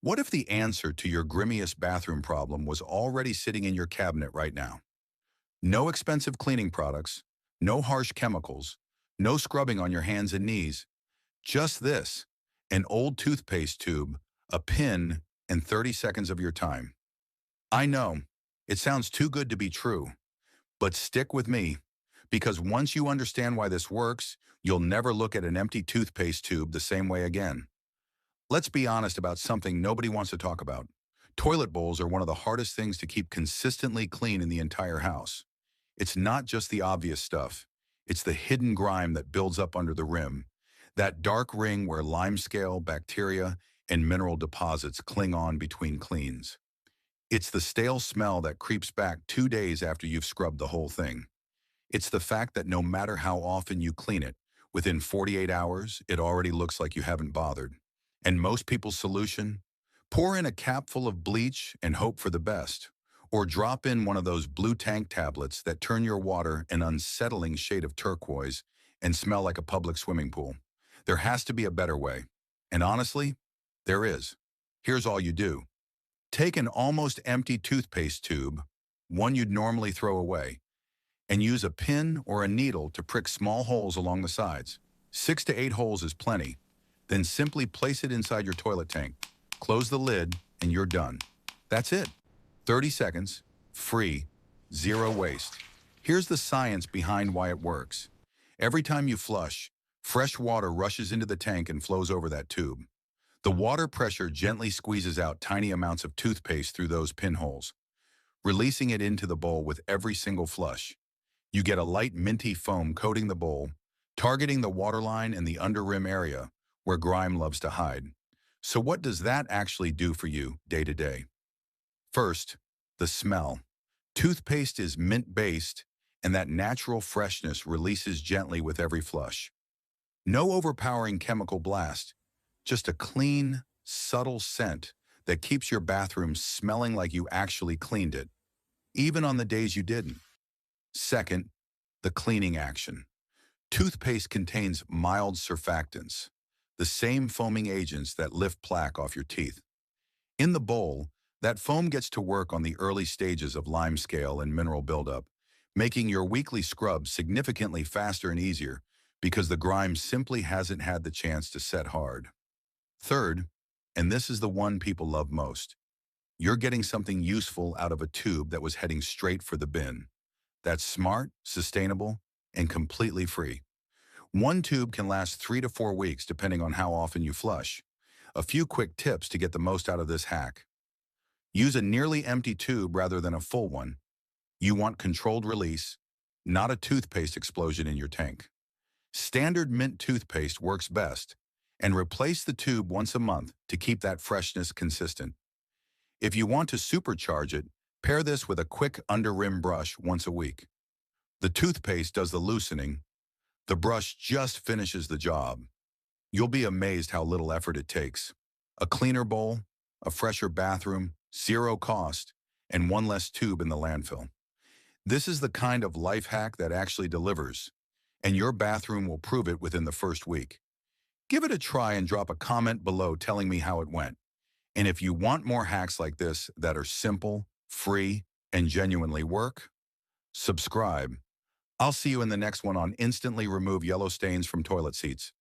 What if the answer to your grimmiest bathroom problem was already sitting in your cabinet right now? No expensive cleaning products, no harsh chemicals, no scrubbing on your hands and knees. Just this, an old toothpaste tube, a pin, and 30 seconds of your time. I know, it sounds too good to be true, but stick with me, because once you understand why this works, you'll never look at an empty toothpaste tube the same way again. Let's be honest about something nobody wants to talk about. Toilet bowls are one of the hardest things to keep consistently clean in the entire house. It's not just the obvious stuff. It's the hidden grime that builds up under the rim. That dark ring where limescale, bacteria, and mineral deposits cling on between cleans. It's the stale smell that creeps back 2 days after you've scrubbed the whole thing. It's the fact that no matter how often you clean it, within 48 hours, it already looks like you haven't bothered. And most people's solution? Pour in a capful of bleach and hope for the best. Or drop in one of those blue tank tablets that turn your water an unsettling shade of turquoise and smell like a public swimming pool. There has to be a better way. And honestly, there is. Here's all you do. Take an almost empty toothpaste tube, one you'd normally throw away, and use a pin or a needle to prick small holes along the sides. 6 to 8 holes is plenty. Then simply place it inside your toilet tank. Close the lid, and you're done. That's it. 30 seconds, free, zero waste. Here's the science behind why it works. Every time you flush, fresh water rushes into the tank and flows over that tube. The water pressure gently squeezes out tiny amounts of toothpaste through those pinholes, releasing it into the bowl with every single flush. You get a light minty foam coating the bowl, targeting the waterline and the underrim area where grime loves to hide. So what does that actually do for you day to day? First, the smell. Toothpaste is mint-based, and that natural freshness releases gently with every flush. No overpowering chemical blast, just a clean, subtle scent that keeps your bathroom smelling like you actually cleaned it, even on the days you didn't. Second, the cleaning action. Toothpaste contains mild surfactants, the same foaming agents that lift plaque off your teeth. In the bowl, that foam gets to work on the early stages of limescale and mineral buildup, making your weekly scrub significantly faster and easier because the grime simply hasn't had the chance to set hard. Third, and this is the one people love most, you're getting something useful out of a tube that was heading straight for the bin. That's smart, sustainable, and completely free. One tube can last 3 to 4 weeks depending on how often you flush. A few quick tips to get the most out of this hack. Use a nearly empty tube rather than a full one. You want controlled release, not a toothpaste explosion in your tank. Standard mint toothpaste works best, and replace the tube once a month to keep that freshness consistent. If you want to supercharge it, pair this with a quick under-rim brush once a week. The toothpaste does the loosening. The brush just finishes the job. You'll be amazed how little effort it takes. A cleaner bowl, a fresher bathroom, zero cost, and one less tube in the landfill. This is the kind of life hack that actually delivers, and your bathroom will prove it within the first week. Give it a try and drop a comment below telling me how it went. And if you want more hacks like this that are simple, free, and genuinely work, subscribe. I'll see you in the next one on instantly remove yellow stains from toilet seats.